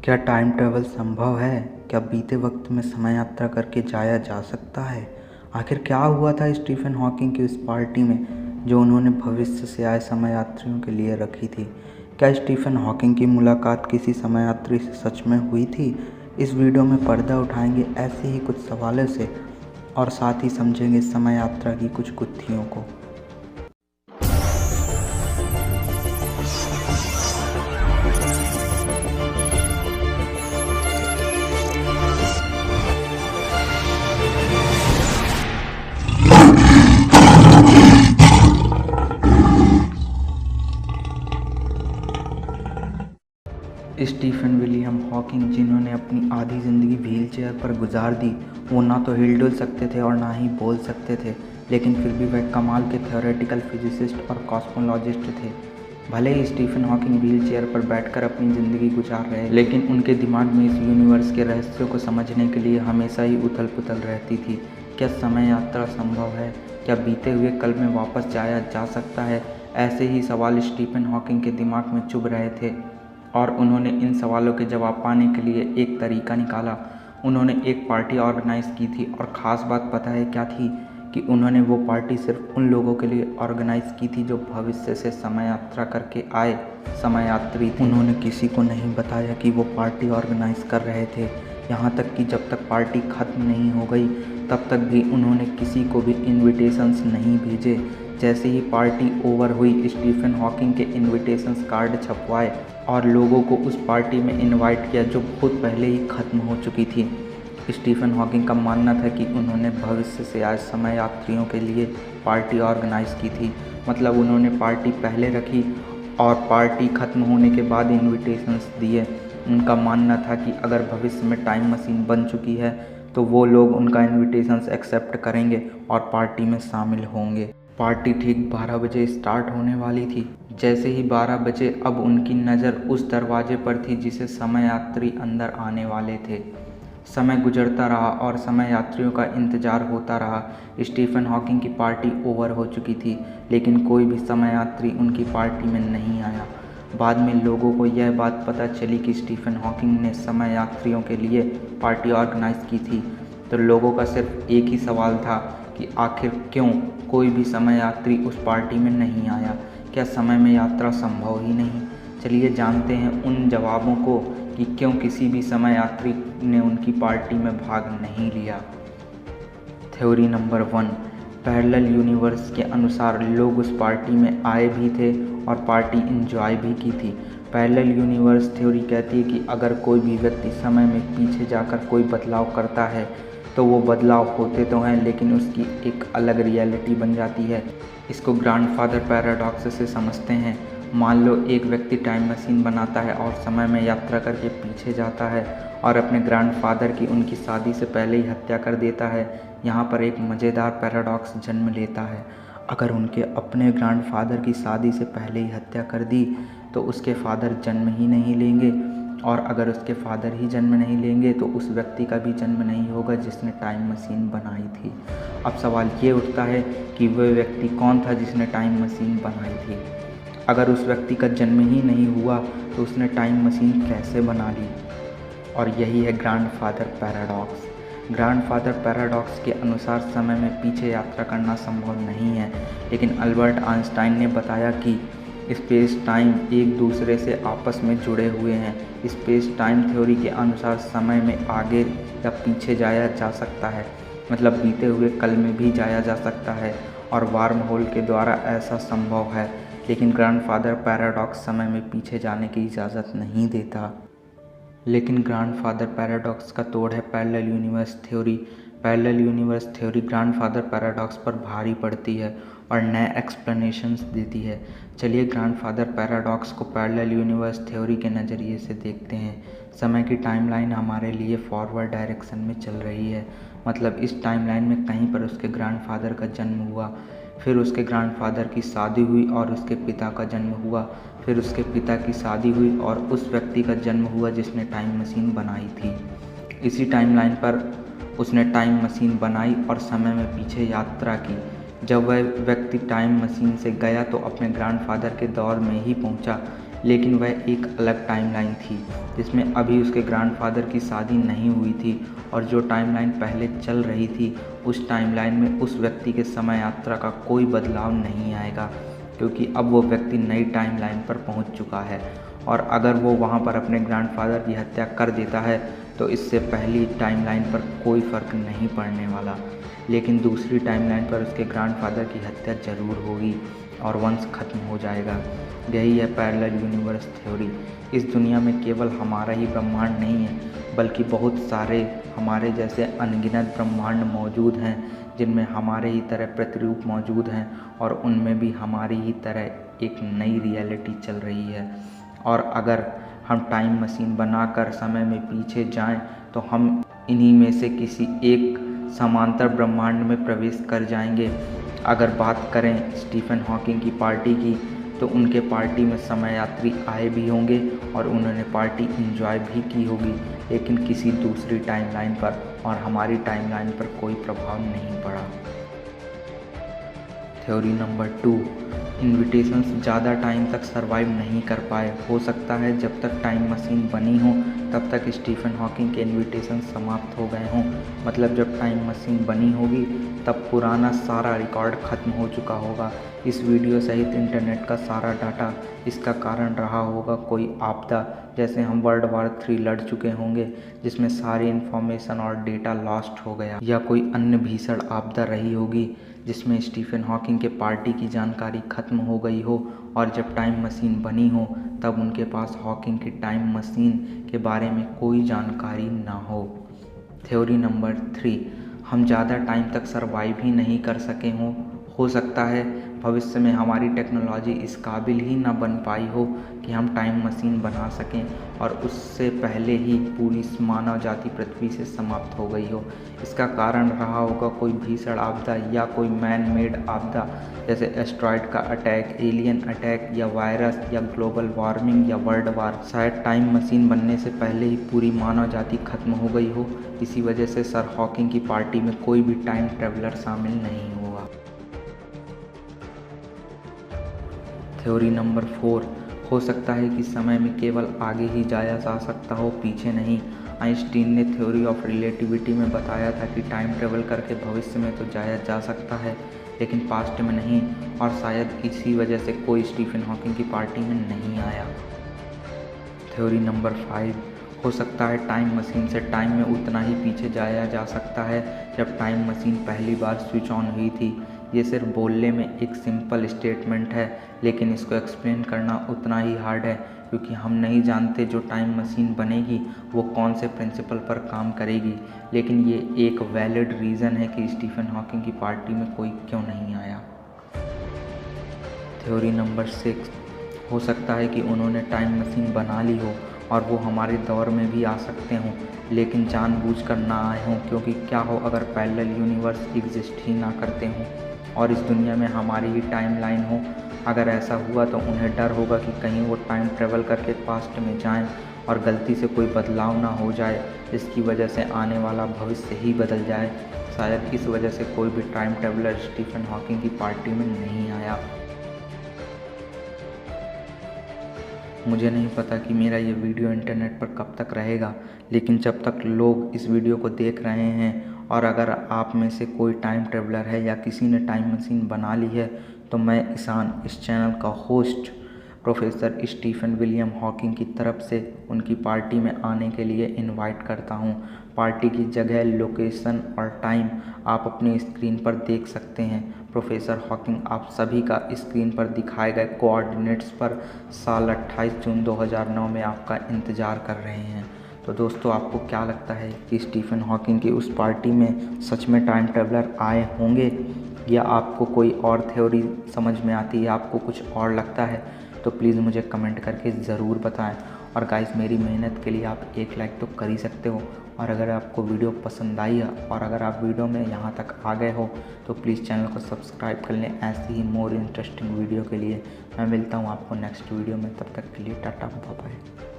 क्या time travel संभव है? क्या बीते वक्त में समय यात्रा करके जाया जा सकता है? आखिर क्या हुआ था स्टीफन हॉकिंग की उस पार्टी में जो उन्होंने भविष्य से आए समय यात्रियों के लिए रखी थी? क्या स्टीफन हॉकिंग की मुलाकात किसी समय यात्री से सच में हुई थी? इस वीडियो में पर्दा उठाएंगे ऐसे ही कुछ सवालों से और साथ ही समझेंगे समय यात्रा की कुछ गुत्थियों को। स्टीफन विलियम हॉकिंग, जिन्होंने अपनी आधी ज़िंदगी व्हीलचेयर पर गुजार दी, वो ना तो हिल डुल सकते थे और ना ही बोल सकते थे, लेकिन फिर भी वह कमाल के थ्योरेटिकल फिजिसिस्ट और कॉस्मोलॉजिस्ट थे। भले ही स्टीफन हॉकिंग व्हीलचेयर पर बैठकर अपनी ज़िंदगी गुजार रहे, लेकिन उनके दिमाग में इस यूनिवर्स के रहस्यों को समझने के लिए हमेशा ही उथल पुथल रहती थी। क्या समय यात्रा संभव है? क्या बीते हुए कल में वापस जाया जा सकता है? ऐसे ही सवाल स्टीफन हॉकिंग के दिमाग में चुभ रहे थे और उन्होंने इन सवालों के जवाब पाने के लिए एक तरीका निकाला। उन्होंने एक पार्टी ऑर्गेनाइज़ की थी और ख़ास बात पता है क्या थी कि उन्होंने वो पार्टी सिर्फ उन लोगों के लिए ऑर्गेनाइज़ की थी जो भविष्य से समय यात्रा करके आए समय यात्री थे। उन्होंने किसी को नहीं बताया कि वो पार्टी ऑर्गेनाइज़ कर रहे थे, यहाँ तक कि जब तक पार्टी ख़त्म नहीं हो गई तब तक भी उन्होंने किसी को भी इन्विटेशंस नहीं भेजे। जैसे ही पार्टी ओवर हुई, स्टीफन हॉकिंग के इन्विटेशंस कार्ड छपवाए और लोगों को उस पार्टी में इनवाइट किया जो बहुत पहले ही ख़त्म हो चुकी थी। स्टीफन हॉकिंग का मानना था कि उन्होंने भविष्य से आए समय यात्रियों के लिए पार्टी ऑर्गेनाइज़ की थी, मतलब उन्होंने पार्टी पहले रखी और पार्टी ख़त्म होने के बाद इन्विटेशंस दिए। उनका मानना था कि अगर भविष्य में टाइम मशीन बन चुकी है तो वो लोग उनका इन्विटेशंस एक्सेप्ट करेंगे और पार्टी में शामिल होंगे। पार्टी ठीक 12 बजे स्टार्ट होने वाली थी। जैसे ही 12 बजे अब उनकी नज़र उस दरवाजे पर थी जिसे समय यात्री अंदर आने वाले थे। समय गुजरता रहा और समय यात्रियों का इंतज़ार होता रहा। स्टीफन हॉकिंग की पार्टी ओवर हो चुकी थी, लेकिन कोई भी समय यात्री उनकी पार्टी में नहीं आया। बाद में लोगों को यह बात पता चली कि स्टीफन हॉकिंग ने समय यात्रियों के लिए पार्टी ऑर्गेनाइज़ की थी, तो लोगों का सिर्फ एक ही सवाल था कि आखिर क्यों कोई भी समय यात्री उस पार्टी में नहीं आया? क्या समय में यात्रा संभव ही नहीं? चलिए जानते हैं उन जवाबों को कि क्यों किसी भी समय यात्री ने उनकी पार्टी में भाग नहीं लिया। थ्योरी नंबर 1, पैरेलल यूनिवर्स के अनुसार लोग उस पार्टी में आए भी थे और पार्टी एंजॉय भी की थी। पैरेलल यूनिवर्स थ्योरी कहती है कि अगर कोई भी व्यक्ति समय में पीछे जाकर कोई बदलाव करता है तो वो बदलाव होते तो हैं, लेकिन उसकी एक अलग रियलिटी बन जाती है। इसको ग्रैंडफादर पैराडॉक्स से समझते हैं। मान लो एक व्यक्ति टाइम मशीन बनाता है और समय में यात्रा करके पीछे जाता है और अपने ग्रैंडफादर की उनकी शादी से पहले ही हत्या कर देता है। यहाँ पर एक मज़ेदार पैराडॉक्स जन्म लेता है। अगर उनके अपने ग्रैंडफादर की शादी से पहले ही हत्या कर दी तो उसके फादर जन्म ही नहीं लेंगे, और अगर उसके फादर ही जन्म नहीं लेंगे तो उस व्यक्ति का भी जन्म नहीं होगा जिसने टाइम मशीन बनाई थी। अब सवाल ये उठता है कि वह व्यक्ति कौन था जिसने टाइम मशीन बनाई थी? अगर उस व्यक्ति का जन्म ही नहीं हुआ तो उसने टाइम मशीन कैसे बना ली? और यही है ग्रैंडफादर पैराडॉक्स। ग्रैंडफादर पैराडॉक्स के अनुसार समय में पीछे यात्रा करना संभव नहीं है, लेकिन अल्बर्ट आइंस्टाइन ने बताया कि स्पेस टाइम एक दूसरे से आपस में जुड़े हुए हैं। स्पेस टाइम थ्योरी के अनुसार समय में आगे या पीछे जाया जा सकता है, मतलब बीते हुए कल में भी जाया जा सकता है और वार्म होल के द्वारा ऐसा संभव है। लेकिन ग्रैंडफादर पैराडॉक्स समय में पीछे जाने की इजाज़त नहीं देता। लेकिन ग्रैंडफादर पैराडॉक्स का तोड़ है parallel universe theory. Parallel universe theory grandfather paradox पर भारी पड़ती है और नए एक्सप्लेनेशंस देती है। चलिए ग्रैंडफादर पैराडॉक्स को पैरेलल यूनिवर्स थ्योरी के नज़रिए से देखते हैं। समय की टाइमलाइन हमारे लिए फॉरवर्ड डायरेक्शन में चल रही है, मतलब इस टाइमलाइन में कहीं पर उसके ग्रैंडफादर का जन्म हुआ, फिर उसके ग्रैंडफादर की शादी हुई और उसके पिता का जन्म हुआ, फिर उसके पिता की शादी हुई और उस व्यक्ति का जन्म हुआ जिसने टाइम मशीन बनाई थी। इसी टाइमलाइन पर उसने टाइम मशीन बनाई और समय में पीछे यात्रा की। जब वह व्यक्ति टाइम मशीन से गया तो अपने ग्रैंडफादर के दौर में ही पहुंचा, लेकिन वह एक अलग टाइमलाइन थी जिसमें अभी उसके ग्रैंडफादर की शादी नहीं हुई थी, और जो टाइमलाइन पहले चल रही थी उस टाइमलाइन में उस व्यक्ति के समय यात्रा का कोई बदलाव नहीं आएगा, क्योंकि अब वो व्यक्ति नई टाइमलाइन पर पहुंच चुका है। और अगर वो वहां पर अपने ग्रैंडफादर की हत्या कर देता है तो इससे पहली टाइमलाइन पर कोई फ़र्क नहीं पड़ने वाला, लेकिन दूसरी टाइमलाइन पर उसके ग्रैंडफादर की हत्या ज़रूर होगी और वंश खत्म हो जाएगा। यही है पैरेलल यूनिवर्स थ्योरी। इस दुनिया में केवल हमारा ही ब्रह्मांड नहीं है, बल्कि बहुत सारे हमारे जैसे अनगिनत ब्रह्मांड मौजूद हैं जिनमें हमारे ही तरह प्रतिरूप मौजूद हैं, और उनमें भी हमारी ही तरह एक नई रियलिटी चल रही है। और अगर हम टाइम मशीन बनाकर समय में पीछे जाएं तो हम इन्हीं में से किसी एक समांतर ब्रह्मांड में प्रवेश कर जाएंगे। अगर बात करें स्टीफन हॉकिंग की पार्टी की, तो उनके पार्टी में समय यात्री आए भी होंगे और उन्होंने पार्टी एंजॉय भी की होगी, लेकिन किसी दूसरी टाइमलाइन पर, और हमारी टाइमलाइन पर कोई प्रभाव नहीं पड़ा। थ्योरी नंबर 2, इन्विटेशंस ज़्यादा टाइम तक सरवाइव नहीं कर पाए। हो सकता है जब तक टाइम मशीन बनी हो तब तक स्टीफन हॉकिंग के इन्विटेशन समाप्त हो गए हों। मतलब जब टाइम मशीन बनी होगी तब पुराना सारा रिकॉर्ड ख़त्म हो चुका होगा, इस वीडियो सहित इंटरनेट का सारा डाटा। इसका कारण रहा होगा कोई आपदा, जैसे हम वर्ल्ड वार 3 लड़ चुके होंगे जिसमें सारी इन्फॉर्मेशन और डेटा लॉस्ट हो गया, या कोई अन्य भीषण आपदा रही होगी जिसमें स्टीफन हॉकिंग के पार्टी की जानकारी ख़त्म हो गई हो, और जब टाइम मशीन बनी हो तब उनके पास हॉकिंग की टाइम मशीन के बारे में कोई जानकारी ना हो। थ्योरी नंबर 3, हम ज़्यादा टाइम तक सरवाइव ही नहीं कर सके हों। हो सकता है भविष्य में हमारी टेक्नोलॉजी इस काबिल ही ना बन पाई हो कि हम टाइम मशीन बना सकें, और उससे पहले ही पूरी मानव जाति पृथ्वी से समाप्त हो गई हो। इसका कारण रहा होगा कोई भीषण आपदा या कोई मैन मेड आपदा, जैसे एस्ट्रॉयड का अटैक, एलियन अटैक, या वायरस, या ग्लोबल वार्मिंग, या वर्ल्ड वार। शायद टाइम मशीन बनने से पहले ही पूरी मानव जाति खत्म हो गई हो। इसी वजह से सर हॉकिंग की पार्टी में कोई भी टाइम ट्रेवलर शामिल नहीं हुआ। थ्योरी नंबर 4, हो सकता है कि समय में केवल आगे ही जाया जा सकता हो, पीछे नहीं। आइंस्टीन ने थ्योरी ऑफ रिलेटिविटी में बताया था कि टाइम ट्रेवल करके भविष्य में तो जाया जा सकता है, लेकिन पास्ट में नहीं, और शायद इसी वजह से कोई स्टीफन हॉकिंग की पार्टी में नहीं आया। थ्योरी नंबर 5, हो सकता है टाइम मशीन से टाइम में उतना ही पीछे जाया जा सकता है जब टाइम मशीन पहली बार स्विच ऑन हुई थी। ये सिर्फ बोलने में एक सिंपल स्टेटमेंट है, लेकिन इसको एक्सप्लेन करना उतना ही हार्ड है, क्योंकि हम नहीं जानते जो टाइम मशीन बनेगी वो कौन से प्रिंसिपल पर काम करेगी। लेकिन ये एक वैलिड रीज़न है कि स्टीफन हॉकिंग की पार्टी में कोई क्यों नहीं आया। थ्योरी नंबर 6, हो सकता है कि उन्होंने टाइम मशीन बना ली हो और वो हमारे दौर में भी आ सकते हों, लेकिन जानबूझकर ना आए हों, क्योंकि क्या हो अगर पैरेलल यूनिवर्स एग्जिस्ट ही ना करते हों और इस दुनिया में हमारी ही टाइमलाइन हो। अगर ऐसा हुआ तो उन्हें डर होगा कि कहीं वो टाइम ट्रेवल करके पास्ट में जाएं और गलती से कोई बदलाव ना हो जाए जिसकी वजह से आने वाला भविष्य ही बदल जाए। शायद इस वजह से कोई भी टाइम ट्रेवलर स्टीफन हॉकिंग की पार्टी में नहीं आया। मुझे नहीं पता कि मेरा ये वीडियो इंटरनेट पर कब तक रहेगा, लेकिन जब तक लोग इस वीडियो को देख रहे हैं, और अगर आप में से कोई टाइम ट्रेवलर है या किसी ने टाइम मशीन बना ली है, तो मैं ईशान, इस चैनल का host, professor Stephen William Hawking की तरफ से उनकी पार्टी में आने के लिए इनवाइट करता हूं। पार्टी की जगह, लोकेशन और टाइम आप अपनी स्क्रीन पर देख सकते हैं। प्रोफेसर हॉकिंग आप सभी का स्क्रीन पर दिखाए गए कोऑर्डिनेट्स पर साल 28 जून 2009 में आपका इंतज़ार कर रहे हैं। तो दोस्तों, आपको क्या लगता है कि स्टीफन हॉकिंग की उस पार्टी में सच में टाइम ट्रेवलर आए होंगे, या आपको कोई और थ्योरी समझ में आती है, आपको कुछ और लगता है? तो प्लीज़ मुझे कमेंट करके ज़रूर बताएं। और गाइस, मेरी मेहनत के लिए आप एक लाइक तो कर ही सकते हो, और अगर आपको वीडियो पसंद आई है और अगर आप वीडियो में यहाँ तक आ गए हो तो प्लीज़ चैनल को सब्सक्राइब कर लें ऐसी ही मोर इंटरेस्टिंग वीडियो के लिए। मैं मिलता हूँ आपको नेक्स्ट वीडियो में, तब तक के लिए टाटा बाय बाय।